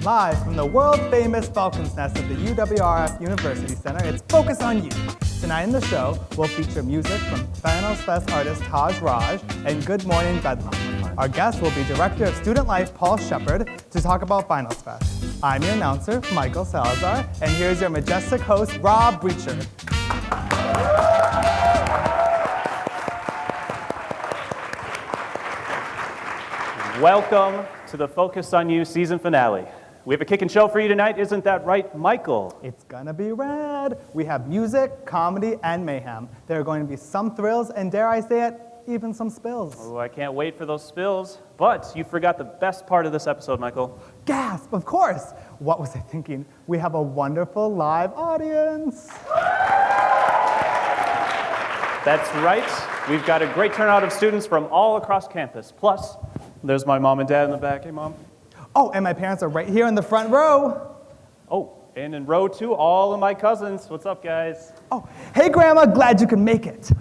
Live from the world-famous Falcon's Nest of the UWRF University Center, it's Focus on You. Tonight in the show, we'll feature music from Finals Fest artist Taj Raj and Good Morning Bedlam. Our guest will be Director of Student Life Paul Shepard to talk about Finals Fest. I'm your announcer, Michael Salazar, and here's your majestic host, Rob Breacher. Welcome to the Focus on You season finale. We have a kickin' show for you tonight, isn't that right, Michael? It's gonna be rad. We have music, comedy, and mayhem. There are going to be some thrills, and dare I say it, even some spills. Oh, I can't wait for those spills. But you forgot the best part of this episode, Michael. Gasp, of course. What was I thinking? We have a wonderful live audience. That's right. We've got a great turnout of students from all across campus. Plus, there's my mom and dad in the back. Hey, Mom. Oh, and my parents are right here in the front row. Oh, and in row 2, all of my cousins. What's up, guys? Oh, hey, Grandma, glad you could make it.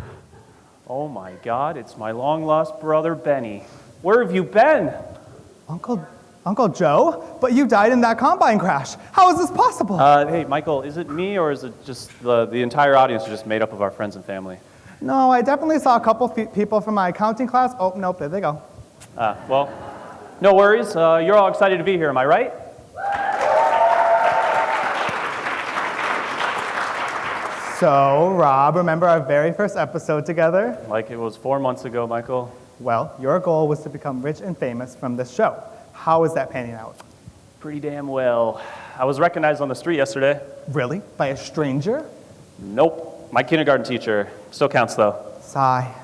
Oh, my God, it's my long-lost brother, Benny. Where have you been? Uncle Joe? But you died in that Combine crash. How is this possible? Hey, Michael, is it me or is it just the entire audience is just made up of our friends and family? No, I definitely saw a couple people from my accounting class. Oh, nope, there they go. Well, no worries. You're all excited to be here, am I right? So, Rob, remember our very first episode together? Like it was 4 months ago, Michael. Well, your goal was to become rich and famous from this show. How is that panning out? Pretty damn well. I was recognized on the street yesterday. Really? By a stranger? Nope. My kindergarten teacher. Still counts, though. Sigh.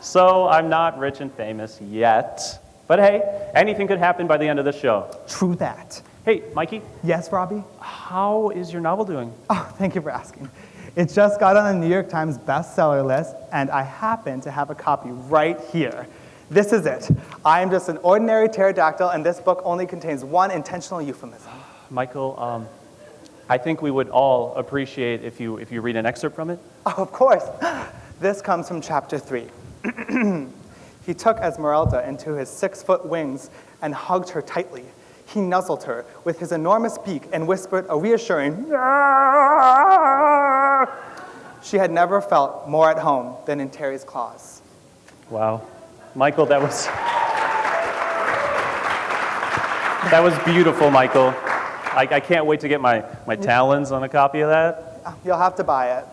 So I'm not rich and famous yet. But hey, anything could happen by the end of this show. True that. Hey, Mikey. Yes, Robbie? How is your novel doing? Oh, thank you for asking. It just got on the New York Times bestseller list, and I happen to have a copy right here. This is it. I am just an ordinary pterodactyl, and this book only contains one intentional euphemism. Michael, I think we would all appreciate if you read an excerpt from it. Oh, of course. This comes from chapter 3. He took Esmeralda into his 6-foot wings and hugged her tightly. He nuzzled her with his enormous beak and whispered a reassuring, "Ah!" She had never felt more at home than in Terry's claws. Wow. Michael, that was beautiful, Michael. I can't wait to get my talons on a copy of that. You'll have to buy it.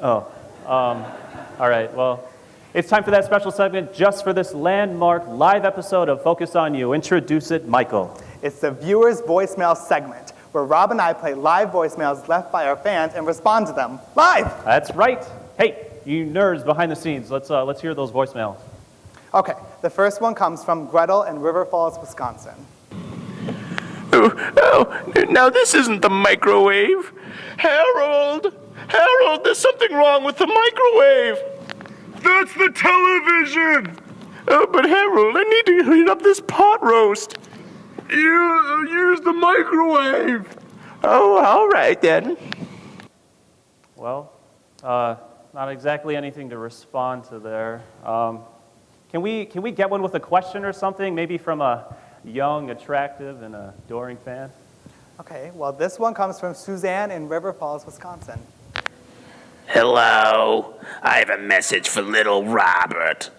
Oh, all right, well, it's time for that special segment just for this landmark live episode of Focus on You. Introduce it, Michael. It's the viewer's voicemail segment, where Rob and I play live voicemails left by our fans and respond to them live. That's right. Hey, you nerds behind the scenes, let's hear those voicemails. Okay, the first one comes from Gretel in River Falls, Wisconsin. Oh, now this isn't the microwave. Harold, there's something wrong with the microwave. That's the television! Oh, but Harold, I need to heat up this pot roast. You use the microwave! Oh, all right then. Well, not exactly anything to respond to there. Can we get one with a question or something, maybe from a young, attractive, and adoring fan? Okay, well, this one comes from Suzanne in River Falls, Wisconsin. Hello, I have a message for little Robert.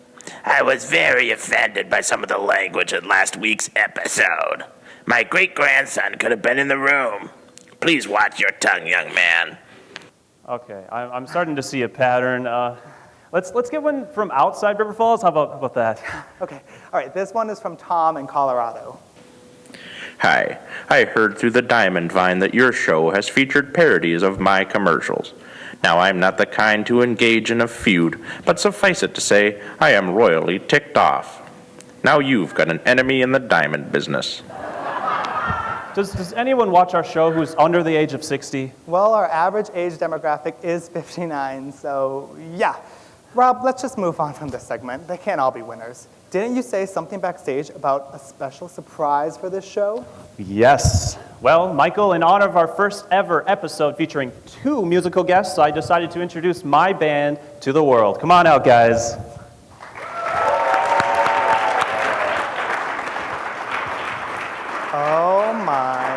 I was very offended by some of the language in last week's episode. My great-grandson could have been in the room. Please watch your tongue, young man. Okay, I'm starting to see a pattern. Let's get one from outside River Falls. How about that? Okay, all right, this one is from Tom in Colorado. Hi, I heard through the Diamond Vine that your show has featured parodies of my commercials. Now, I'm not the kind to engage in a feud, but suffice it to say, I am royally ticked off. Now you've got an enemy in the diamond business. Does anyone watch our show who's under the age of 60? Well, our average age demographic is 59, so yeah. Rob, let's just move on from this segment. They can't all be winners. Didn't you say something backstage about a special surprise for this show? Yes. Well, Michael, in honor of our first ever episode featuring 2 musical guests, I decided to introduce my band to the world. Come on out, guys. Oh my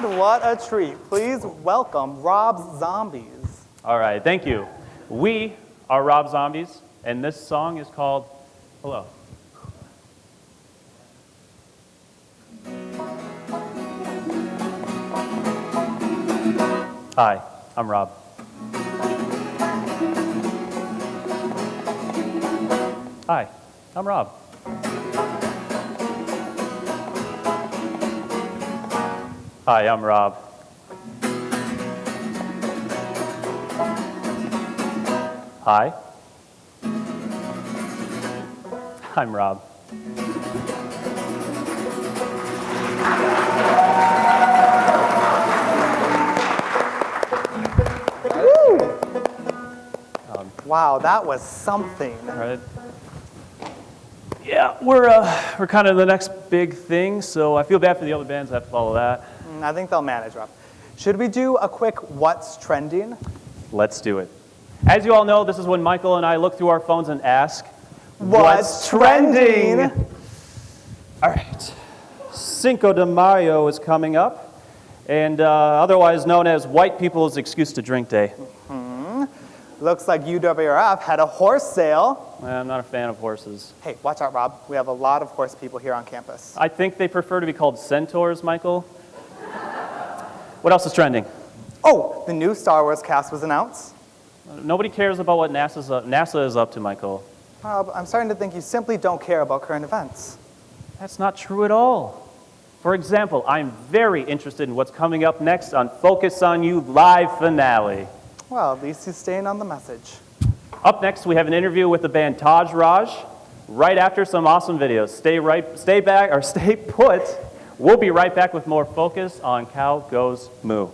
band, what a treat. Please welcome Rob's Zombies. All right, thank you. We are Rob Zombies, and this song is called Hello. Hi, I'm Rob. Hi, I'm Rob. Hi, I'm Rob. Hi, I'm Rob. Wow, that was something. All right. Yeah, we're kind of the next big thing, so I feel bad for the other bands that have to follow that. I think they'll manage, Rob. Should we do a quick what's trending? Let's do it. As you all know, this is when Michael and I look through our phones and ask, What's trending? All right. Cinco de Mayo is coming up, and otherwise known as White People's Excuse to Drink Day. Looks like UWRF had a horse sale. I'm not a fan of horses. Hey, watch out, Rob. We have a lot of horse people here on campus. I think they prefer to be called centaurs, Michael. What else is trending? Oh, the new Star Wars cast was announced. Nobody cares about what NASA is up to, Michael. Rob, I'm starting to think you simply don't care about current events. That's not true at all. For example, I'm very interested in what's coming up next on Focus on You live finale. Well, at least he's staying on the message. Up next, we have an interview with the band Taj Raj. Right after some awesome videos. Stay put. We'll be right back with more Focus on Cow Goes Moo.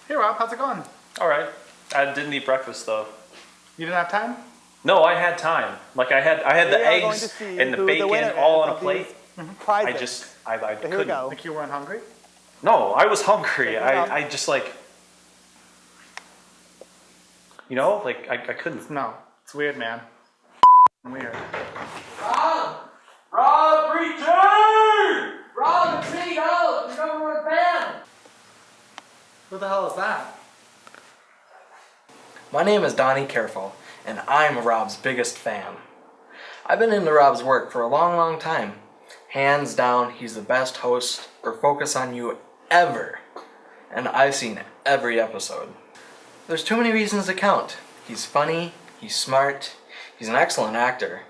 Hey, Rob, how's it going? All right. I didn't eat breakfast though. You didn't have time? No, I had time. Like I had the We are going eggs to see and the who bacon winner all is on a of plate. these prizes. I So here we couldn't. go. Like you weren't hungry? No, I was hungry. Take it out. I just like, you know, like I couldn't. No. It's weird, man. Weird. Rob, return! Rob, retreat out! You're number one fan! Who the hell is that? My name is Donnie Careful, and I'm Rob's biggest fan. I've been into Rob's work for a long time. Hands down, he's the best host for Focus on You ever. And I've seen every episode. There's too many reasons to count. He's funny, he's smart, he's an excellent actor,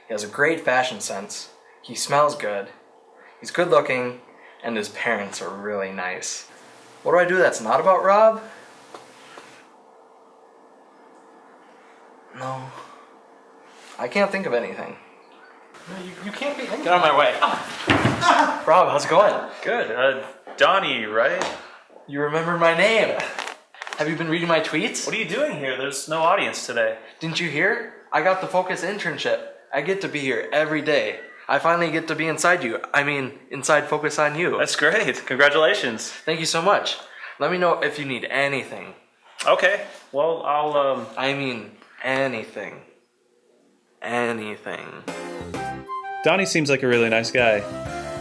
he has a great fashion sense, he smells good, he's good looking, and his parents are really nice. What do I do that's not about Rob? No. I can't think of anything. You can't be Get out of my way. Rob, how's it going? Good. Donnie, right? You remembered my name. Have you been reading my tweets? What are you doing here? There's no audience today. Didn't you hear? I got the Focus internship. I get to be here every day. I finally get to be inside you. I mean, inside Focus on You. That's great. Congratulations. Thank you so much. Let me know if you need anything. Okay. Well, I'll I mean, anything. Anything. Donnie seems like a really nice guy.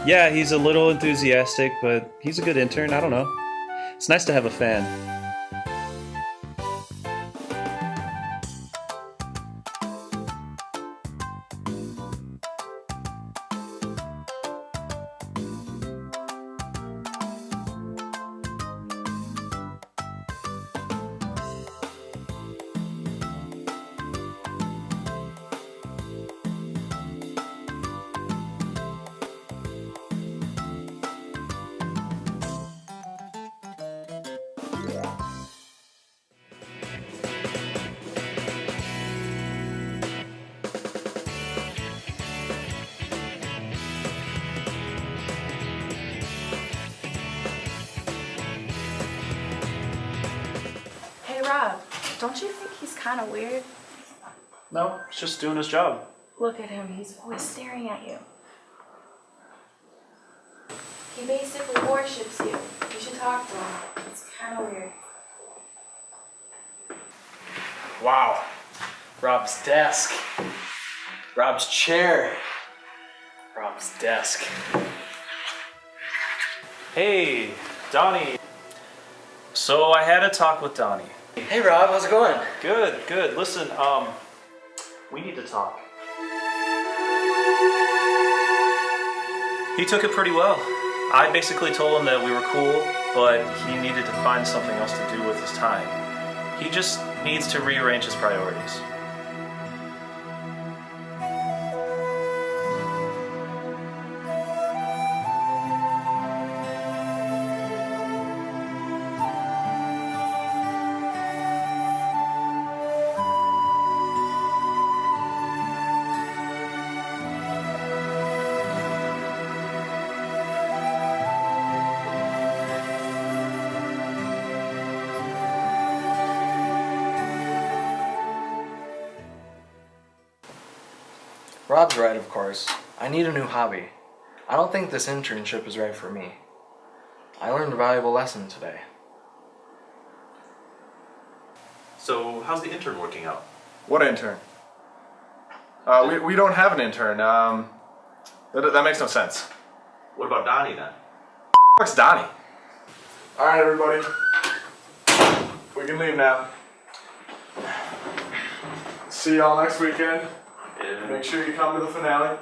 Yeah, he's a little enthusiastic, but he's a good intern. I don't know. It's nice to have a fan. Hey Rob, don't you think he's kind of weird? no, it's just doing his job. Look at him, he's always staring at you. He basically worships you. You should talk to him. It's kind of weird. Wow. Rob's desk. Rob's chair. Rob's desk. Hey, Donnie. So I had a talk with Donnie. Hey Rob, how's it going? Good, good. Listen, we need to talk. He took it pretty well. I basically told him that we were cool, but he needed to find something else to do with his time. He just needs to rearrange his priorities. Rob's right, of course. I need a new hobby. I don't think this internship is right for me. I learned a valuable lesson today. So, how's the intern working out? What intern? We don't have an intern. That makes no sense. What about Donnie then? What's Donnie? All right, everybody. We can leave now. See y'all next weekend. Make sure you come to the finale.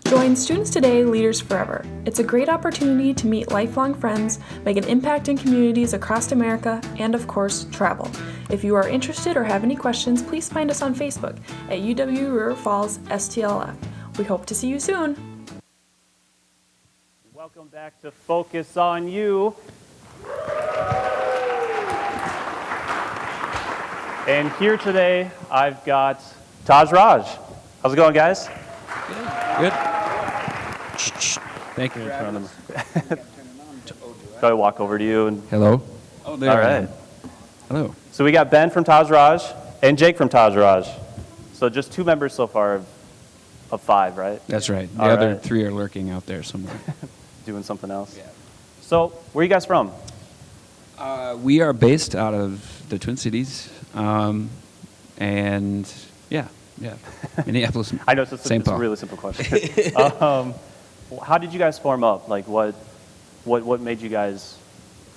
Join Students Today, Leaders Forever. It's a great opportunity to meet lifelong friends, make an impact in communities across America, and of course, travel. If you are interested or have any questions, please find us on Facebook at UW River Falls STLF. We hope to see you soon. Welcome back to Focus on You. And here today, I've got Taj Raj. How's it going, guys? Good. Thank you. Shall I walk over to you? And Hello. Oh, there. all right. Hello. So we got Ben from Taj Raj and Jake from Taj Raj. So just 2 members so far of 5, right? That's right. The All other right. 3 are lurking out there somewhere. Doing something else. Yeah. So where are you guys from? We are based out of the Twin Cities, and yeah, Minneapolis. I know it's a St. Paul. really simple question. How did you guys form up? Like what made you guys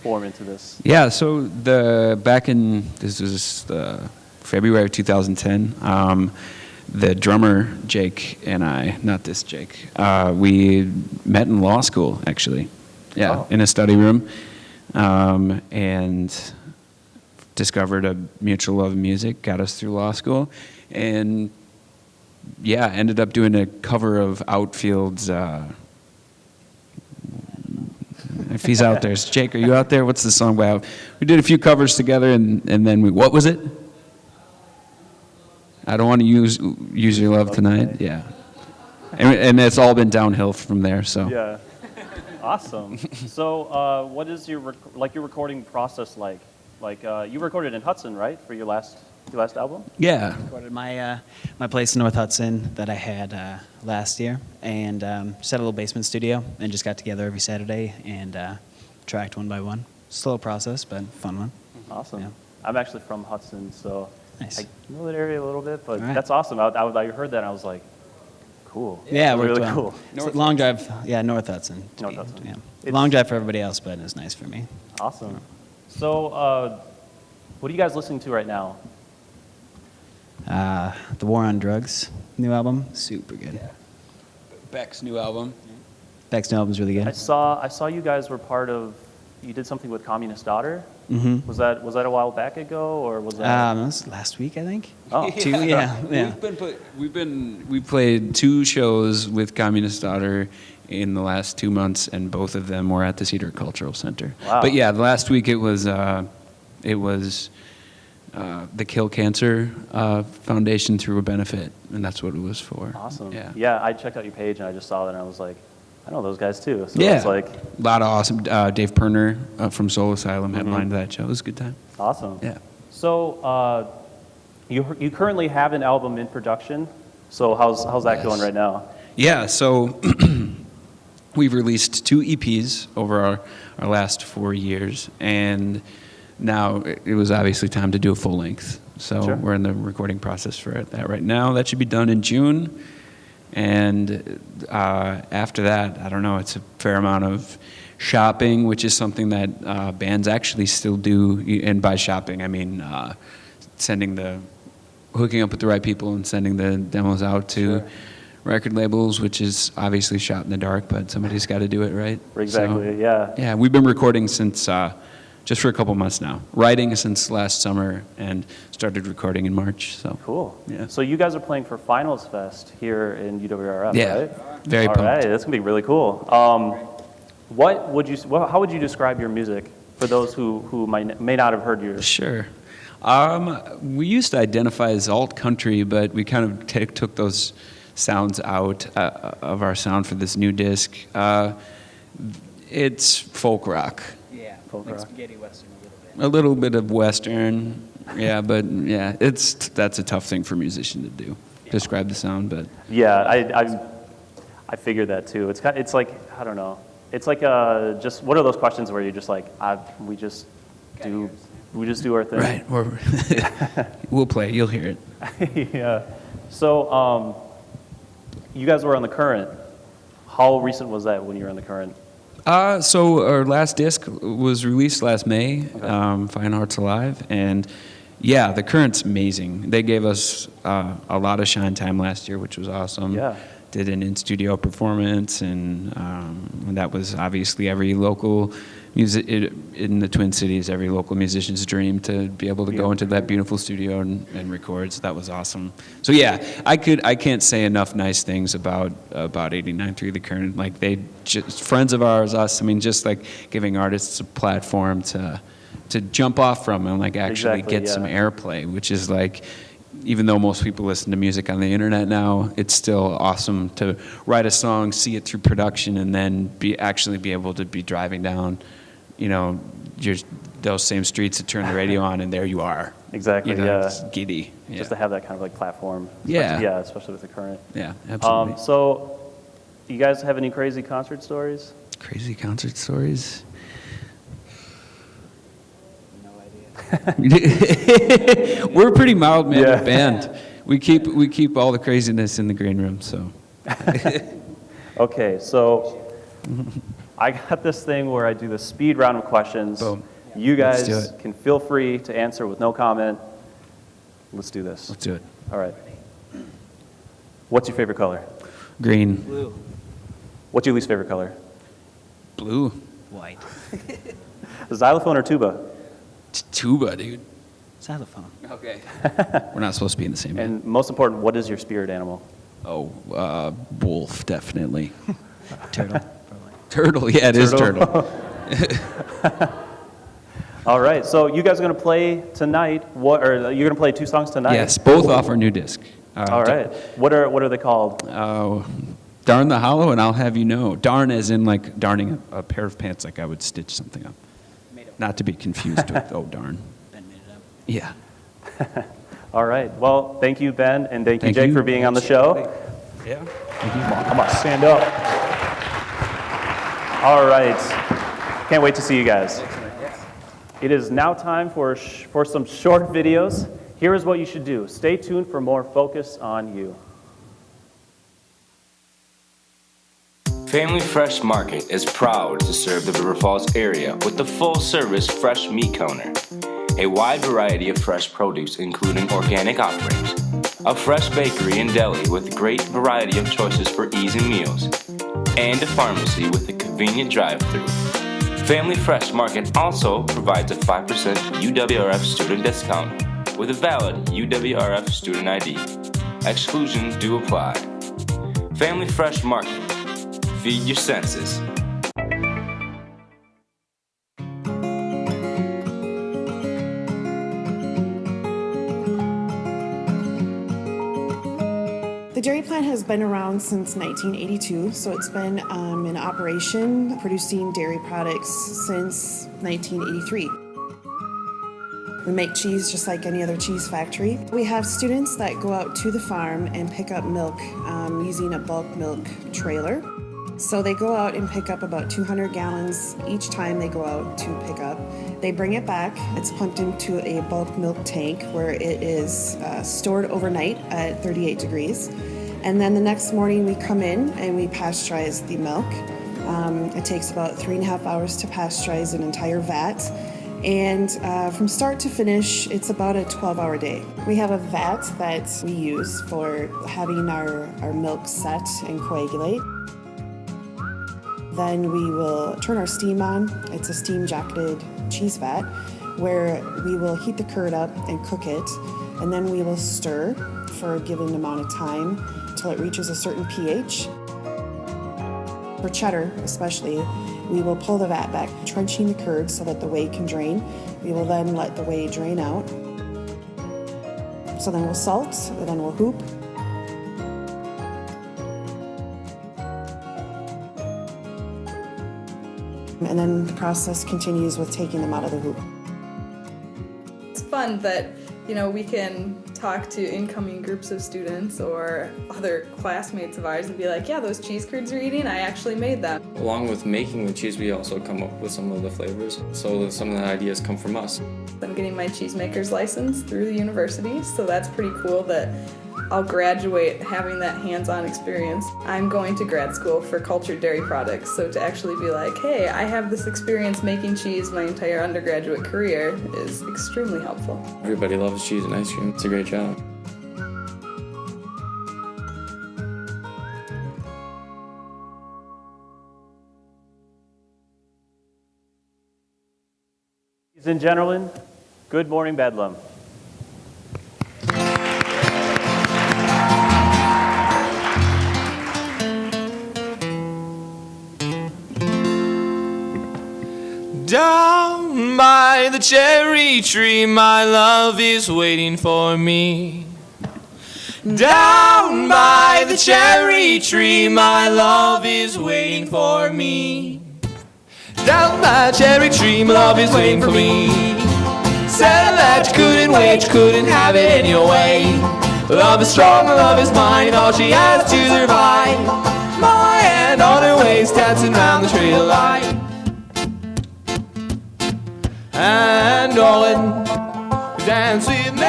form into this? Yeah, so this was February of 2010. The drummer Jake and I, not this Jake, we met in law school actually. Yeah, in a study room, and discovered a mutual love of music, got us through law school, and yeah, ended up doing a cover of Outfield's. If he's out there, Jake, are you out there? What's the song by? We did a few covers together, and then what was it? I don't want to use your love tonight. Yeah, and it's all been downhill from there. So Yeah. Awesome. So what is your recording process like? Like you recorded in Hudson, right, for your last album? yeah, Recorded my place in North Hudson that I had last year, and just had a little basement studio, and just got together every Saturday and tracked one by one. Slow process, but fun one. Awesome. Yeah. I'm actually from Hudson, so Nice. I know that area a little bit, but All right. that's awesome. I heard that and I was like, cool. Yeah, it That's worked really well. cool. It's a long drive. Yeah, North Hudson. North Hudson. Yeah. It's- Long drive for everybody else, but it was nice for me. Awesome. So what are you guys listening to right now? The War on Drugs, new album, super good. Beck's new album. Beck's new album's really good. I saw you guys were you did something with Communist Daughter. Mm-hmm. Was that a while back ago, or was that? That was last week, I think. Oh. 2, yeah. We played 2 shows with Communist Daughter in the last 2 months, and both of them were at the Cedar Cultural Center. Wow. But yeah, last week it was the Kill Cancer Foundation through a benefit, and that's what it was for. Awesome. Yeah. I checked out your page and I just saw that and I was like, I know those guys too. So Yeah. it's like A lot of awesome. Dave Perner from Soul Asylum headlined that show. It was a good time. awesome. Yeah. So You currently have an album in production, so how's that going right now? Yeah, so we've released 2 EPs over our last 4 years, and now it was obviously time to do a full length. So Sure. we're in the recording process for that right now. That should be done in June. And after that, I don't know, it's a fair amount of shopping, which is something that bands actually still do. And by shopping, I mean hooking up with the right people and sending the demos out to record labels, which is obviously shot in the dark, but somebody's got to do it, right? Exactly, So, yeah. Yeah, we've been recording since just for a couple months now. Writing since last summer and started recording in March. So Cool. Yeah. So you guys are playing for Finals Fest here in UWRF, Yeah, right? very All pumped. right, that's gonna be really cool. How would you describe your music for those who may not have heard yours? Sure. We used to identify as alt country, but we kind of took those sounds out of our sound for this new disc. It's folk rock. Yeah, Folk like rock. spaghetti western a little bit. A little bit of Western, yeah, but yeah, that's a tough thing for a musician to do. Describe the sound, but Yeah, I figured that too. It's like, I don't know. It's like just what are those questions where you're just like, we just do our thing. right. We'll play. You'll hear it. Yeah. So you guys were on the Current. How recent was that when you were on the Current? So our last disc was released last May, Fine Hearts Alive, and yeah, the Current's amazing. They gave us a lot of shine time last year, which was awesome. Yeah. Did an in-studio performance, and that was obviously every local music in the Twin Cities, every local musician's dream to be able to go into that beautiful studio and record. So that was awesome. So yeah, I can't say enough nice things about 89.3 The Current. Like they just friends of ours, us. I mean, just like giving artists a platform to jump off from and like actually Exactly, get some yeah. airplay, which is like. Even though most people listen to music on the internet now, it's still awesome to write a song, see it through production, and then be able to be driving down, those same streets to turn the radio on, and there you are. Exactly, yeah. It's giddy. Yeah. Just to have that kind of like platform. Yeah. Yeah, especially with the Current. Yeah, absolutely. So, you guys have any crazy concert stories? Crazy concert stories. We're a pretty mild-mannered band. We keep all the craziness in the green room. So. Okay, so I got this thing where I do the speed round of questions. Boom. You Let's do guys it. can feel free to answer with no comment. Let's do this. Let's do it. All right. What's your favorite color? Green. Blue. What's your least favorite color? Blue. White. Xylophone or tuba? Tuba, dude. Xylophone. Okay. We're not supposed to be in the same band. And most important, what is your spirit animal? Oh, wolf, definitely. Turtle. Turtle, yeah, it is turtle. All right, so you guys are going to play tonight. You're going to play 2 songs tonight? Yes, both off our new disc. All right. What are they called? Darn the Hollow and I'll Have You Know. Darn as in like darning a pair of pants like I would stitch something up. Not to be confused with, oh darn. Ben made it up. Yeah. All right. Well, thank you, Ben, and thank you, Thank Jake, you. for being on the show. Yeah. Come on, stand up. All right. Can't wait to see you guys. It is now time for some short videos. Here is what you should do. Stay tuned for more Focus on You. Family Fresh Market is proud to serve the River Falls area with the full-service fresh meat counter. A wide variety of fresh produce including organic offerings, a fresh bakery and deli with great variety of choices for easy meals, and a pharmacy with a convenient drive-thru. Family Fresh Market also provides a 5% UWRF student discount with a valid UWRF student ID. Exclusions do apply. Family Fresh Market. Feed your senses. The dairy plant has been around since 1982, so it's been in operation producing dairy products since 1983. We make cheese just like any other cheese factory. We have students that go out to the farm and pick up milk using a bulk milk trailer. So they go out and pick up about 200 gallons each time they go out to pick up. They bring it back. It's pumped into a bulk milk tank where it is stored overnight at 38 degrees. And then the next morning we come in and we pasteurize the milk. It takes about 3.5 hours to pasteurize an entire vat. And from start to finish, it's about a 12-hour day. We have a vat that we use for having our milk set and coagulate. Then we will turn our steam on. It's a steam-jacketed cheese vat where we will heat the curd up and cook it, and then we will stir for a given amount of time until it reaches a certain pH. For cheddar, especially, we will pull the vat back, trenching the curd so that the whey can drain. We will then let the whey drain out. So then we'll salt, and then we'll hoop. And then the process continues with taking them out of the hoop. It's fun that, we can talk to incoming groups of students or other classmates of ours and be like, yeah, those cheese curds you're eating, I actually made them. Along with making the cheese, we also come up with some of the flavors. So some of the ideas come from us. I'm getting my cheesemaker's license through the university, so that's pretty cool that I'll graduate having that hands-on experience. I'm going to grad school for cultured dairy products, so to actually be like, hey, I have this experience making cheese my entire undergraduate career is extremely helpful. Everybody loves cheese and ice cream. It's a great job. Ladies and gentlemen, good morning, Bedlam. Down by the cherry tree, my love is waiting for me. Down by the cherry tree, my love is waiting for me. Down by the cherry tree, my love is waiting for me. Said that you couldn't wait, you couldn't have it any way. Love is strong, love is mine, all she has to survive. My hand on her waist, dancing round the trail light. And darling, dance with me.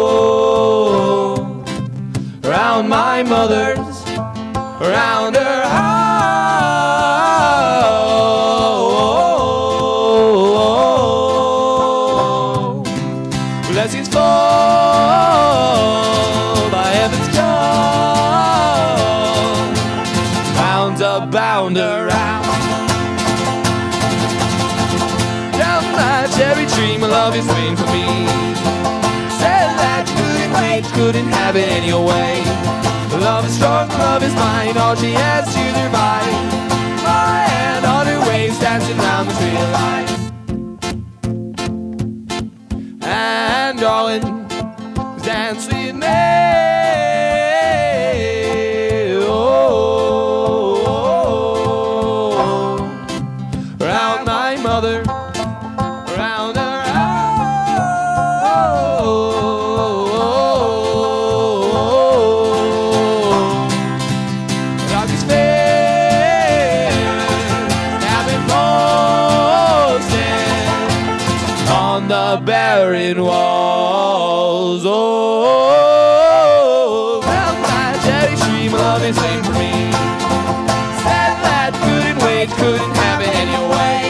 Oh, round my mother's, round her house. Blessings fall by heaven's call. Rounds up, bound around. Down my cherry tree, my love is waiting for me. Said that you couldn't wait, you couldn't have it any way. Love is strong, love is mine, all she has to survive. My hand on her waist, dancing round the trail line. And darling, dance with me. Round my mother, round her Doggy's fair, have been posted on the barren walls. Oh, round my cherry tree, my love is waiting for me. Said that couldn't wait, couldn't have it any way.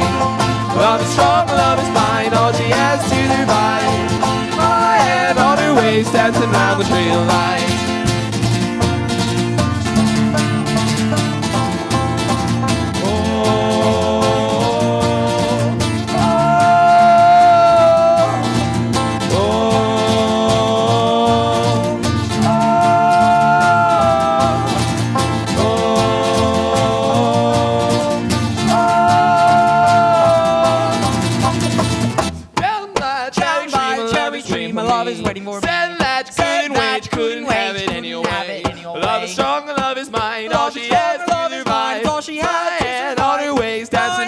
Love is strong, love is mine, all she has to survive. My hand on her waist, dancing round the trail line. Said that you couldn't wait, you couldn't have it any way. Love is strong, love is mine, all she has to survive. My hand on her waist, dancing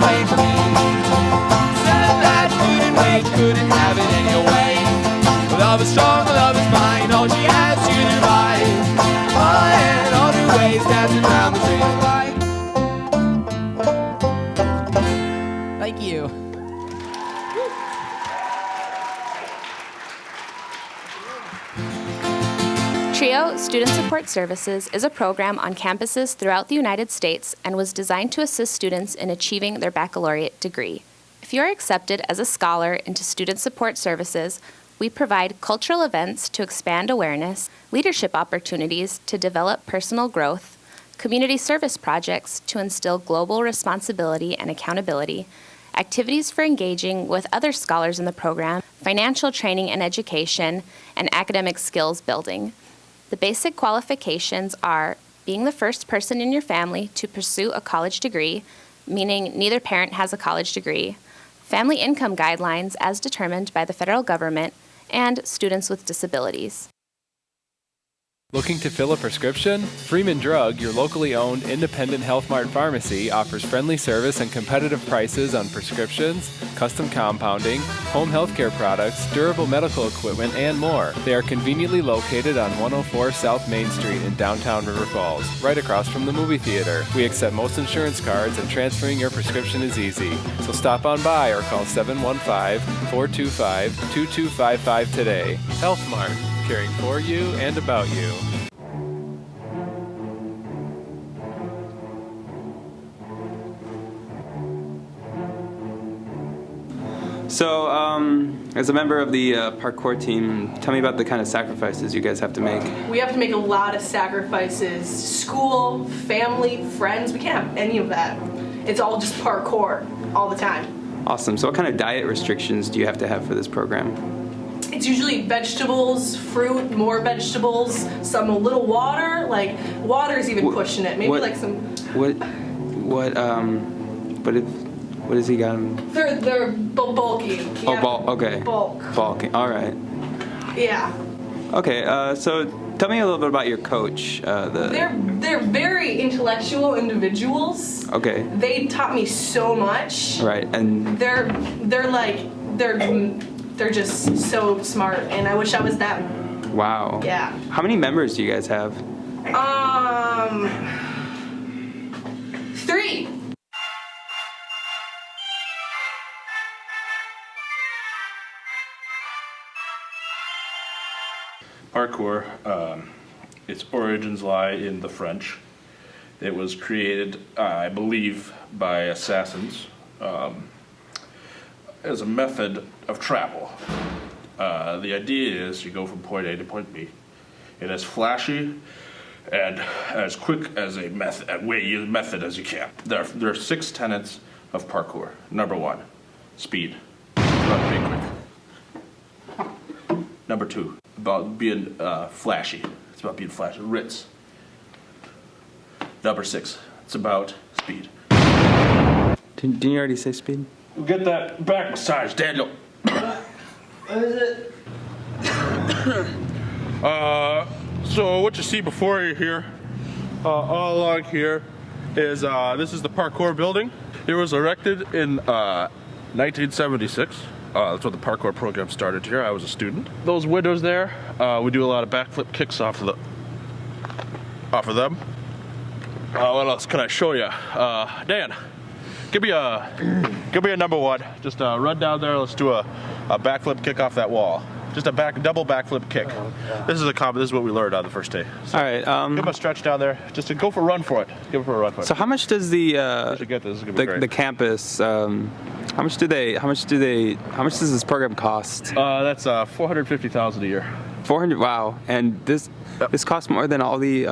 waiting for me. Said that couldn't wait, couldn't have it any way. Love is strong, love is mine, all she has to divide. Oh, and on her ways, dancing around the tree light. Thank you. TRIO Student Support Services is a program on campuses throughout the United States and was designed to assist students in achieving their baccalaureate degree. If you are accepted as a scholar into Student Support Services, we provide cultural events to expand awareness, leadership opportunities to develop personal growth, community service projects to instill global responsibility and accountability, activities for engaging with other scholars in the program, financial training and education, and academic skills building. The basic qualifications are being the first person in your family to pursue a college degree, meaning neither parent has a college degree, family income guidelines as determined by the federal government, and students with disabilities. Looking to fill a prescription? Freeman Drug, your locally owned independent Health Mart pharmacy, offers friendly service and competitive prices on prescriptions, custom compounding, home healthcare products, durable medical equipment, and more. They are conveniently located on 104 South Main Street in downtown River Falls, right across from the movie theater. We accept most insurance cards and transferring your prescription is easy. So stop on by or call 715-425-2255 today. Health Mart, caring for you and about you. So, as a member of the parkour team, tell me about the kind of sacrifices you guys have to make. We have to make a lot of sacrifices. School, family, friends, we can't have any of that. It's all just parkour all the time. Awesome. So what kind of diet restrictions do you have to have for this program? It's usually vegetables, fruit, more vegetables, some a little water. Like water is even pushing it. Maybe like some. What has he got? They're bulky. Oh, okay. Bulk. Bulky. All right. Yeah. Okay. So tell me a little bit about your coach. They're very intellectual individuals. Okay. They taught me so much. Right. And they're just so smart, and I wish I was them. wow. Yeah. How many members do you guys have? 3. Parkour, its origins lie in the French. It was created, I believe, by assassins as a method of travel. The idea is you go from point A to point B in as flashy and as quick as a method as you can. There are 6 tenets of parkour. Number 1, speed. About being quick. Number 2, about being flashy. It's about being flashy. Ritz. Number 6, it's about speed. Didn't you already say speed? Get that back massage, Daniel. What is it? So what you see before you here, all along here, is this is the parkour building. It was erected in 1976. That's when the parkour program started here. I was a student. Those windows there, we do a lot of backflip kicks off of them. What else can I show you? Dan, give me a number 1. Just run down there. Let's do a backflip kick off that wall. Just a double backflip kick. This is this is what we learned on the first day. So all right. give him a stretch down there. Just to go for a run for it. Give it for a run for it. So how much does the campus? How much does this program cost? That's $450,000 a year. 400. Wow. And this costs more than all the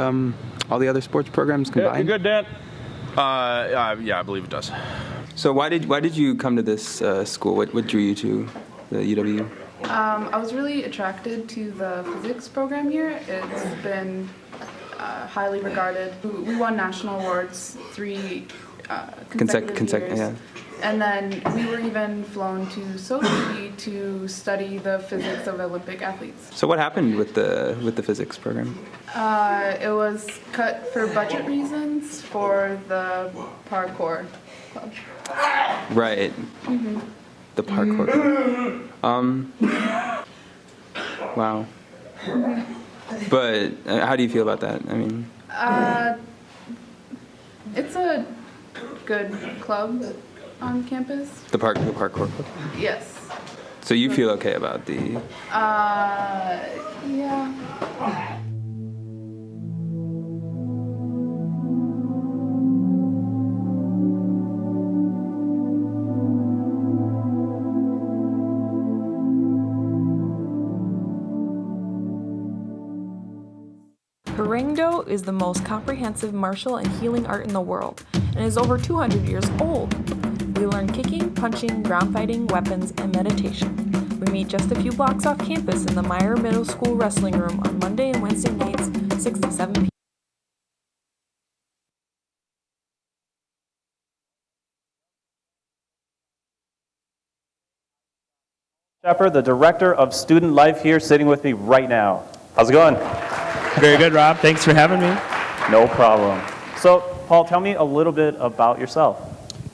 other sports programs combined. Yeah, you good, Dan? Yeah, I believe it does. So why did you come to this school? What drew you to the UW? I was really attracted to the physics program here. It's been highly regarded. We won national awards 3 consecutive years. Yeah. And then we were even flown to Sochi to study the physics of Olympic athletes. So what happened with the physics program? It was cut for budget reasons for the parkour. club. Right. Mm-hmm. The parkour. Wow. But how do you feel about that? I mean, It's a good club on campus. the parkour club. Yes. So you feel okay about the? Yeah. Hurangdo is the most comprehensive martial and healing art in the world and is over 200 years old. We learn kicking, punching, ground fighting, weapons, and meditation. We meet just a few blocks off campus in the Meyer Middle School Wrestling Room on Monday and Wednesday nights, 6 to 7 p.m. Shepard, the Director of Student Life here, sitting with me right now. How's it going? Very good, Rob. Thanks for having me. No problem. So, Paul, tell me a little bit about yourself.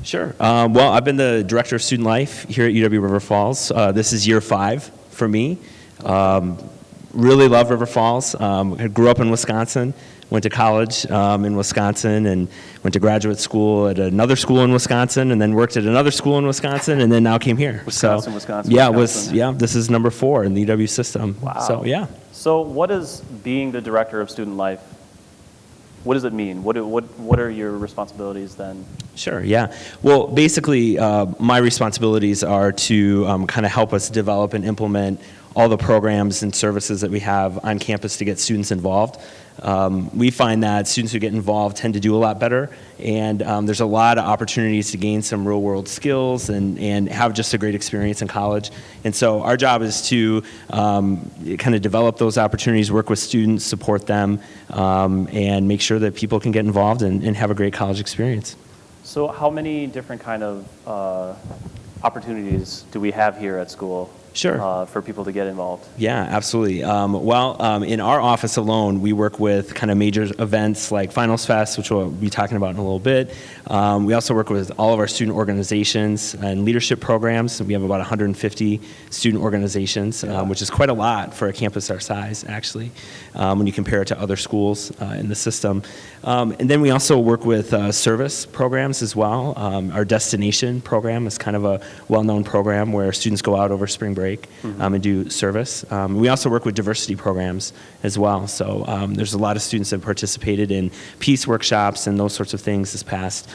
Sure. Well, I've been the Director of Student Life here at UW River Falls. This is year 5 for me. Really love River Falls. I grew up in Wisconsin, went to college in Wisconsin, and went to graduate school at another school in Wisconsin, and then worked at another school in Wisconsin, and then now came here. Wisconsin. This is number 4 in the UW system. Wow. So, yeah. So what is being the Director of Student Life? What does it mean? What are your responsibilities then? Sure, yeah. Well, basically, my responsibilities are to kind of help us develop and implement all the programs and services that we have on campus to get students involved. We find that students who get involved tend to do a lot better, and there's a lot of opportunities to gain some real-world skills and have just a great experience in college. And so our job is to kind of develop those opportunities, work with students, support them, and make sure that people can get involved and have a great college experience. So how many different kind of opportunities do we have here at school? Sure. For people to get involved? Yeah, absolutely. In our office alone, we work with kind of major events like Finals Fest, which we'll be talking about in a little bit. We also work with all of our student organizations and leadership programs. We have about 150 student organizations, which is quite a lot for a campus our size, actually, when you compare it to other schools in the system. And then we also work with service programs as well. Our Destination program is kind of a well-known program where students go out over spring break and do service. We also work with diversity programs as well. So there's a lot of students that participated in peace workshops and those sorts of things this past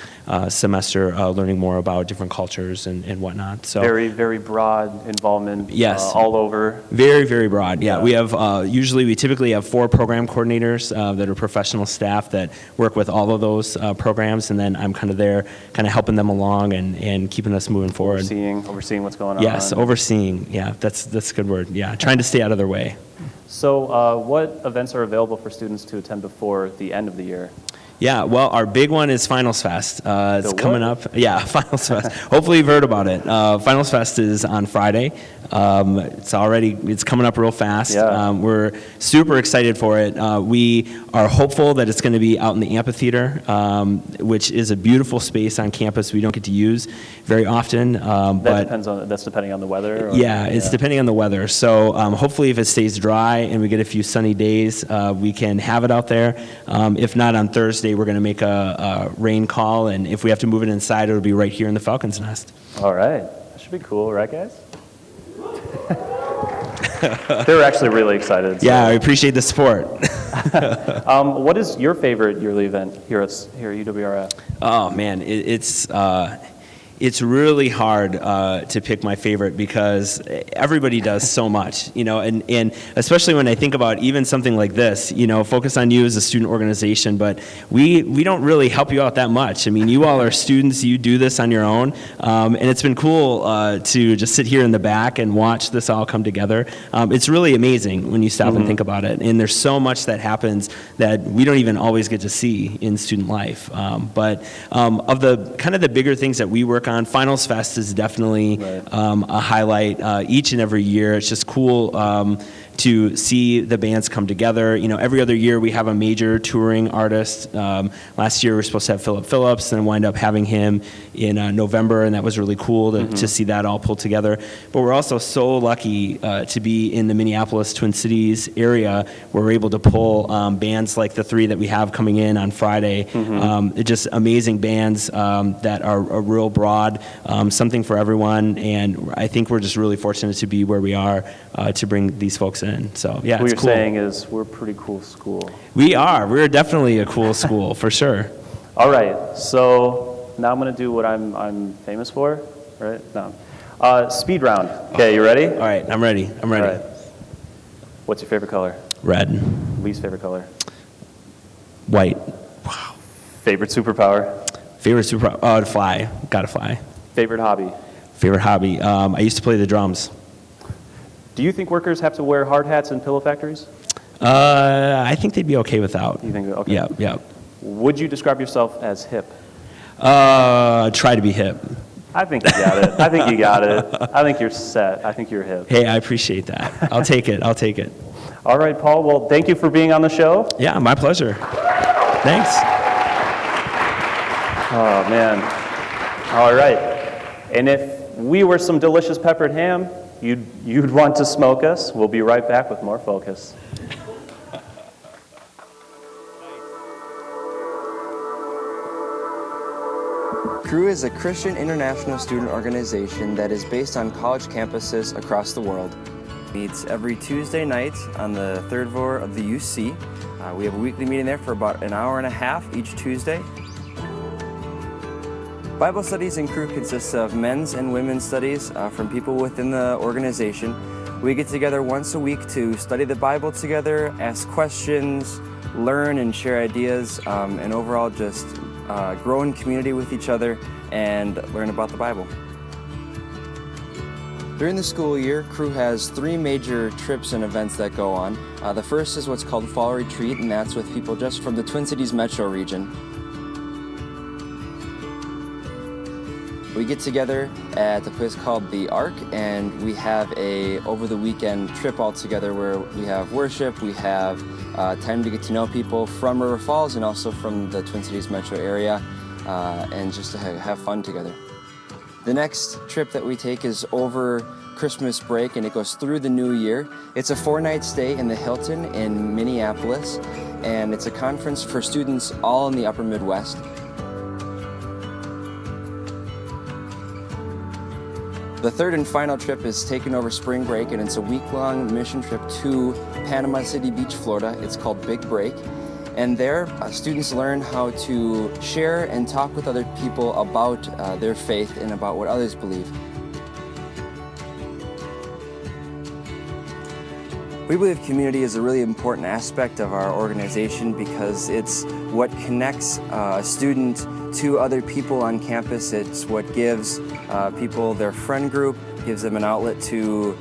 semester, learning more about different cultures and whatnot. So very, very broad involvement. Yes. All over. Very, very broad. Yeah. We have we typically have 4 program coordinators that are professional staff that work with all of those programs, and then I'm kind of there, kind of helping them along and keeping us moving forward. Overseeing what's going on. Yes, overseeing. Yeah, that's a good word. Yeah, trying to stay out of their way. So what events are available for students to attend before the end of the year? Yeah, well, our big one is Finals Fest. It's coming up. Yeah, Finals Fest. Hopefully you've heard about it. Finals Fest is on Friday. It's coming up real fast. Yeah. We're super excited for it. We are hopeful that it's going to be out in the amphitheater, which is a beautiful space on campus we don't get to use very often. That's depending on the weather? It's depending on the weather. So hopefully if it stays dry and we get a few sunny days, we can have it out there. If not, on Thursday, we're going to make a rain call, and if we have to move it inside, it'll be right here in the Falcon's Nest. All right. That should be cool, right, guys? They're actually really excited. So. Yeah, I appreciate the support. What is your favorite yearly event here at UWRF? Oh, man, it's really hard to pick my favorite because everybody does so much, and especially when I think about even something like this, Focus on You is a student organization, but we don't really help you out that much. I mean, you all are students, you do this on your own, and it's been cool to just sit here in the back and watch this all come together. It's really amazing when you stop and think about it, and there's so much that happens that we don't even always get to see in student life. But of the kind of the bigger things that we work on, Finals Fest is definitely a highlight each and every year. It's just cool to see the bands come together. You know, every other year we have a major touring artist. Last year we were supposed to have Philip Phillips, and wind up having him in November, and that was really cool to see that all pulled together. But we're also so lucky to be in the Minneapolis, Twin Cities area, where we're able to pull bands like the 3 that we have coming in on Friday. Just amazing bands that are real broad, something for everyone, and I think we're just really fortunate to be where we are to bring these folks in. So yeah, What it's you're cool. saying is we're a pretty cool school. We are. We're definitely a cool school for sure. All right, so now I'm going to do what I'm famous for, right? No. Speed round. Okay, you ready? All right, I'm ready. I'm ready. All right. What's your favorite color? Red. Least favorite color? White. Favorite superpower? Favorite superpower? Oh, to fly. Gotta fly. Favorite hobby? Favorite hobby? I used to play the drums. Do you think workers have to wear hard hats in pillow factories? I think they'd be okay without. You think? Okay. Yeah, yeah. Would you describe yourself as hip? Try to be hip. I think you got it. I think you got it. I think you're set. I think you're hip. Hey, I appreciate that. I'll take it. I'll take it. All right, Paul. Well, thank you for being on the show. Yeah, my pleasure. Thanks. Oh, man. All right. And if we were some delicious peppered ham, you'd want to smoke us. We'll be right back with more Focus. Cru is a Christian international student organization that is based on college campuses across the world. Meets every Tuesday night on the 3rd floor of the UC. We have a weekly meeting there for about an hour and a half each Tuesday. Bible studies in Cru consists of men's and women's studies from people within the organization. We get together once a week to study the Bible together, ask questions, learn and share ideas, and overall just grow in community with each other and learn about the Bible. During the school year, Cru has 3 major trips and events that go on. The first is what's called Fall Retreat, and that's with people just from the Twin Cities metro region. We get together at a place called The Ark, and we have a over the weekend trip all together where we have worship, we have time to get to know people from River Falls and also from the Twin Cities metro area, and just to have fun together. The next trip that we take is over Christmas break, and it goes through the new year. It's a 4-night stay in the Hilton in Minneapolis, and it's a conference for students all in the upper Midwest. The third and final trip is taken over spring break, and it's a week-long mission trip to Panama City Beach, Florida. It's called Big Break. And there, students learn how to share and talk with other people about their faith and about what others believe. We believe community is a really important aspect of our organization because it's what connects a student to other people on campus. It's what gives people their friend group, gives them an outlet to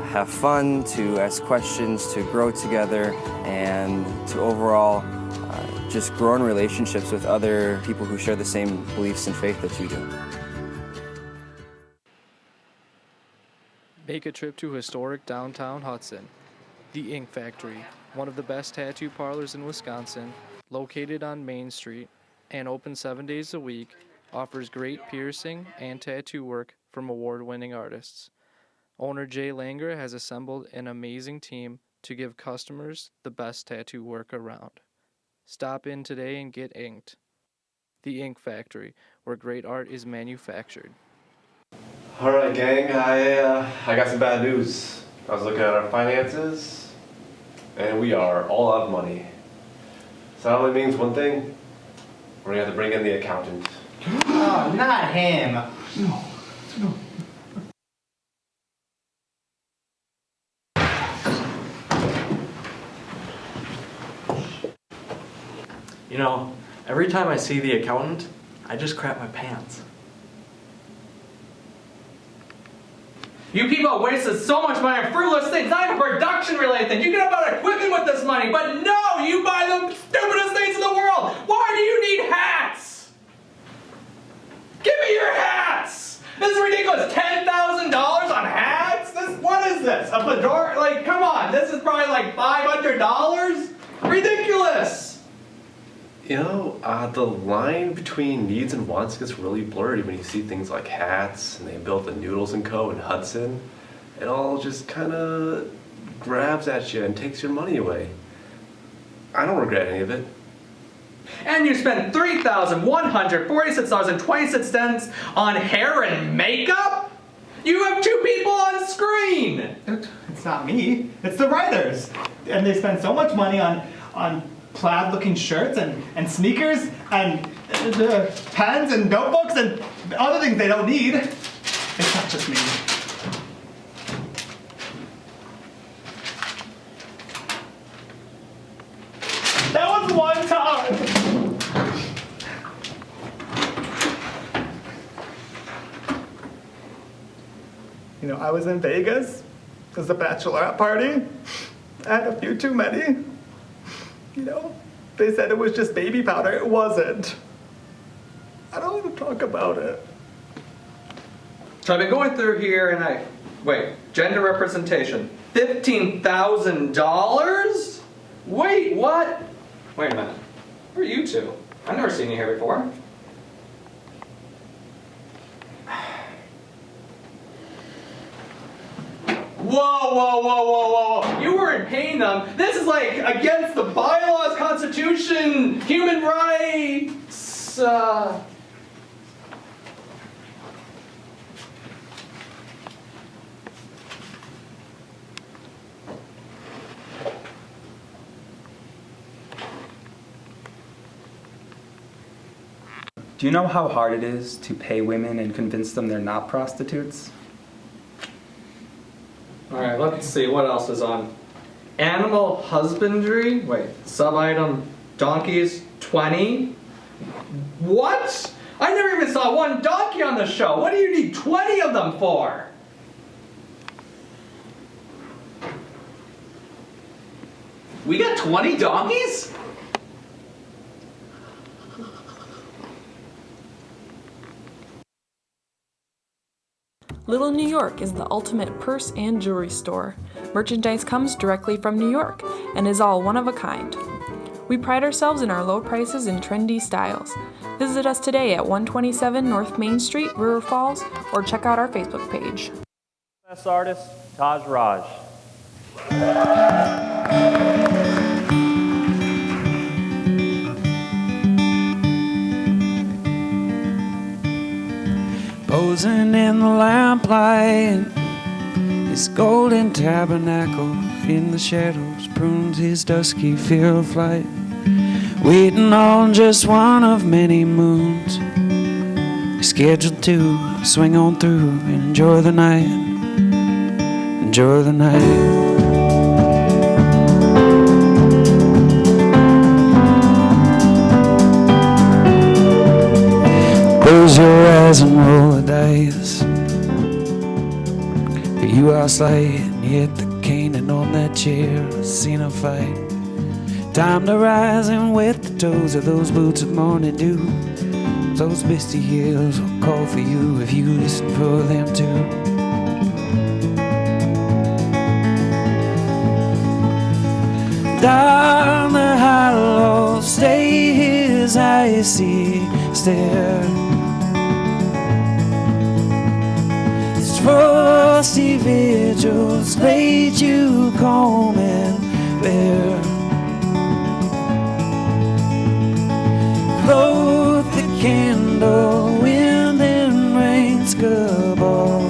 have fun, to ask questions, to grow together, and to overall just grow in relationships with other people who share the same beliefs and faith that you do. Make a trip to historic downtown Hudson. The Ink Factory, one of the best tattoo parlors in Wisconsin, located on Main Street and open 7 days a week, offers great piercing and tattoo work from award-winning artists. Owner Jay Langer has assembled an amazing team to give customers the best tattoo work around. Stop in today and get inked. The Ink Factory, where great art is manufactured. All right, gang, I got some bad news. I was looking at our finances, and we are all out of money. So that only means one thing. We're gonna have to bring in the accountant. Oh, not him. No. You know, every time I see the accountant, I just crap my pants. You people wasted so much money on frivolous things, not even production-related things. You could have bought equipment with this money, but no, you buy the stupidest things in the world. Why do you need hats? Give me your hats! This is ridiculous. $10,000 on hats? What is this? A fedora? Like, come on. This is probably The line between needs and wants gets really blurry when you see things like Hats, and they built the Noodles & Co. in Hudson. It all just kind of grabs at you and takes your money away. I don't regret any of it. And you spent $3,146.26 on hair and makeup? You have 2 people on screen! It's not me, it's the writers. And they spend so much money on plaid-looking shirts and sneakers and pens and notebooks and other things they don't need. It's not just me. That was one time! I was in Vegas. It was a bachelorette party. I had a few too many. They said it was just baby powder. It wasn't. I don't want to talk about it. So I've been going through here and wait, gender representation. $15,000? Wait, what? Wait a minute. Who are you two? I've never seen you here before. Whoa. You weren't paying them. This is like against the bylaws, Constitution, human rights. Do you know how hard it is to pay women and convince them they're not prostitutes? Alright, let's see what else is on. Animal husbandry? Wait, sub-item donkeys, 20? What? I never even saw one donkey on the show. What do you need 20 of them for? We got 20 donkeys? Little New York is the ultimate purse and jewelry store. Merchandise comes directly from New York and is all one of a kind. We pride ourselves in our low prices and trendy styles. Visit us today at 127 North Main Street, River Falls, or check out our Facebook page. Best artist, Taj Raj. Posing in the lamplight, his golden tabernacle in the shadows prunes his dusky fear of flight, waiting on just one of many moons, scheduled to swing on through and enjoy the night, enjoy the night. Close your eyes and roll the dice. You are slaying, yet the caning on that chair has seen a fight. Time to rise and wet the toes of those boots of morning dew. Those misty hills will call for you if you listen for them too. Down the hollow stay his icy stare. Frosty vigils laid you calm and bare. Float the candle, wind and rain scub all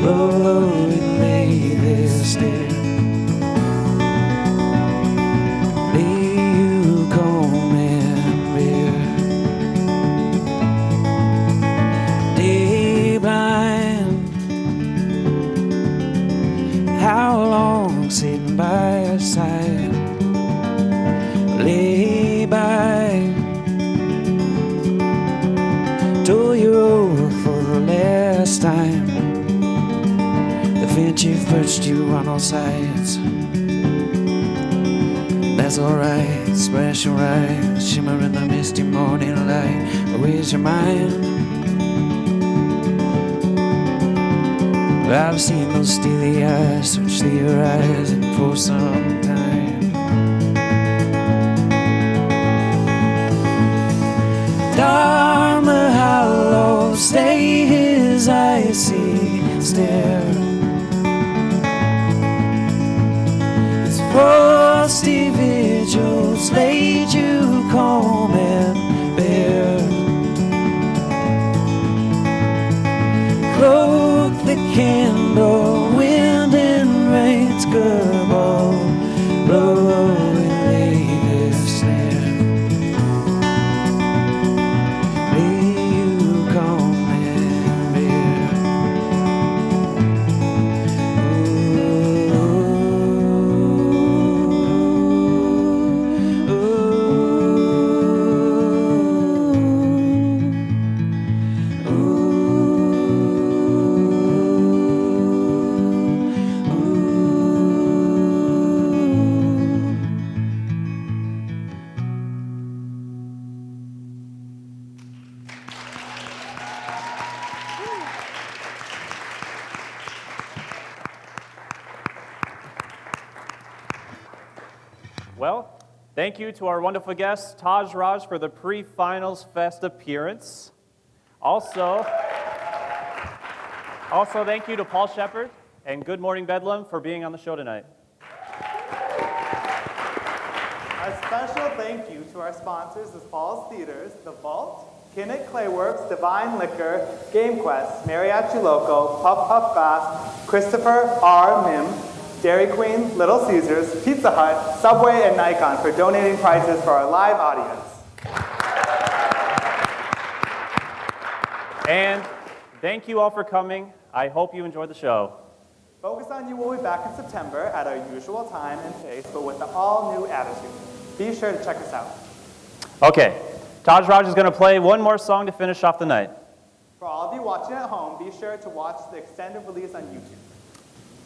low and lay there stare. Lay you calm and bare. Day blind. How long sitting by your side? Lay by. Till you're over for the last time. The fence you've perched you on all sides. That's alright, splash your eyes, shimmer in the misty morning light. But where's your mind? I've seen those steely eyes search the horizon for some time. snare. His frosty vigils laid you calm and bare. Cloak the candle, wind and rain's good ball, blow away the snare. Lay you calm and bare. Well, thank you to our wonderful guest, Taj Raj, for the pre-finals fest appearance. Also, thank you to Paul Shepard and Good Morning Bedlam for being on the show tonight. A special thank you to our sponsors, the Falls Theaters, The Vault, Kinnick Clayworks, Divine Liquor, Game Quest, Mariachi Loco, Puff Puff Fast, Christopher R. Mim, Dairy Queen, Little Caesars, Pizza Hut, Subway, and Nikon for donating prizes for our live audience. And thank you all for coming. I hope you enjoyed the show. Focus on You will be back in September at our usual time and pace, but with an all-new attitude. Be sure to check us out. Okay, Taj Raj is going to play one more song to finish off the night. For all of you watching at home, be sure to watch the extended release on YouTube.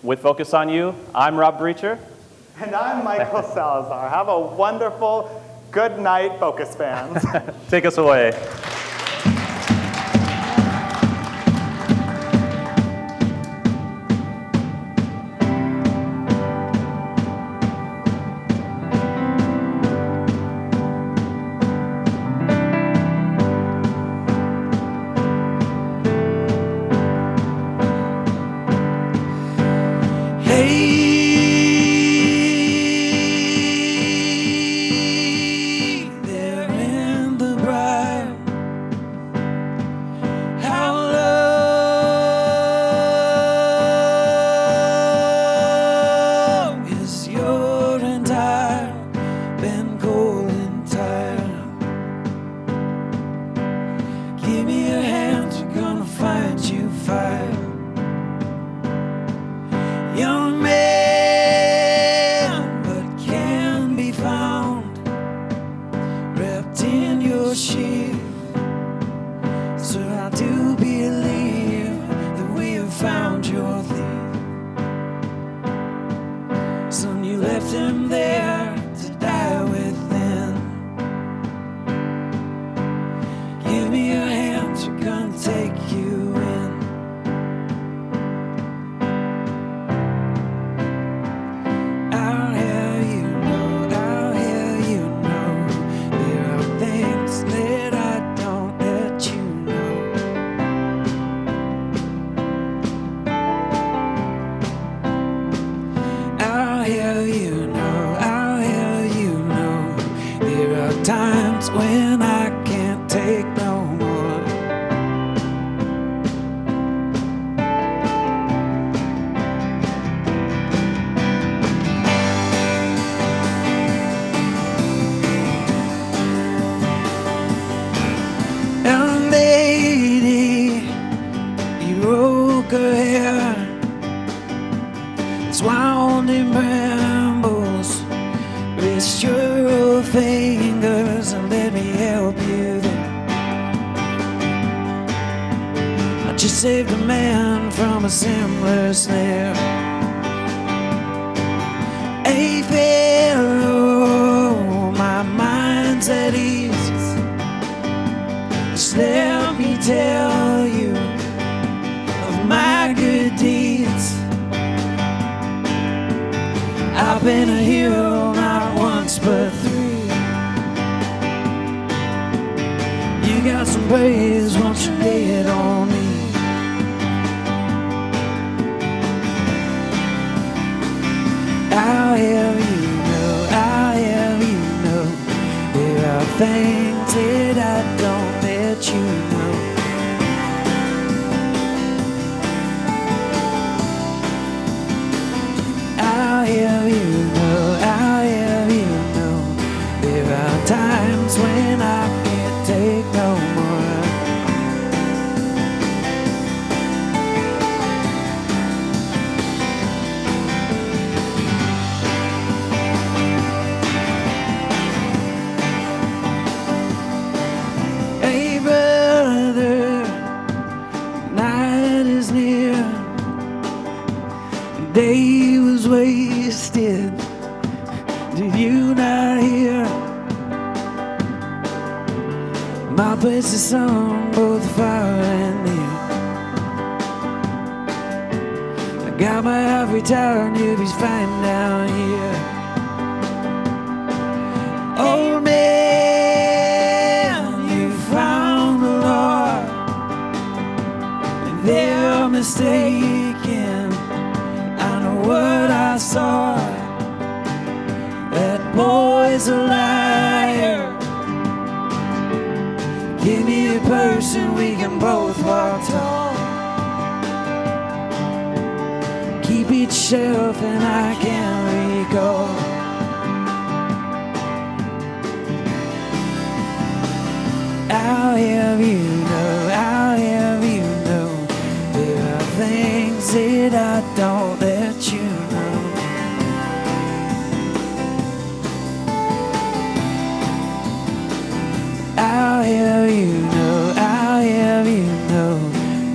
With Focus on You, I'm Rob Breacher. And I'm Michael Salazar. Have a wonderful good night, Focus fans. Take us away. Saved a man from a similar snare. Hey fellow, my mind's at ease. Just let me tell you of my good deeds. I've been a hero not once but three. You got some praise, won't you lay it on me? things that I don't let you know. I'll have you know, I'll have you know, there are times when I can't take no more. Hey brother, night is near, the day was wasted. Did you not hear? My place is on both far and near. I got my ivory tower and you'll be fine down here. Old man, you found the Lord, and they're mistaken. I know what I saw. That boy's a liar. Give me a person we can both walk tall. Keep each shelf and I can recall. I'll have you know, I'll have you know, there are things that I don't let you know. I'll have you know, I'll have you know,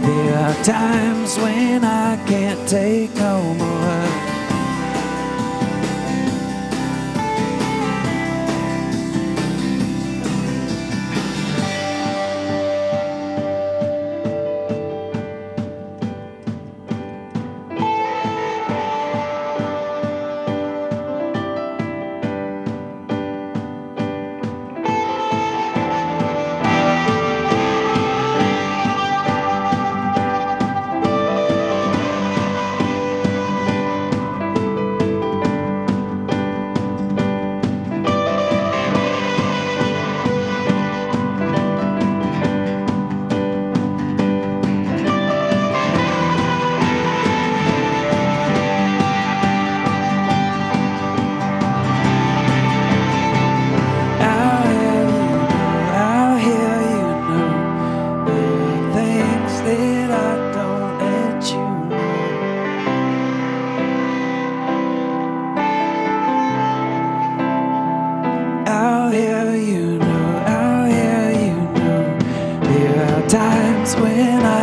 there are times when I can't take no more. Times when I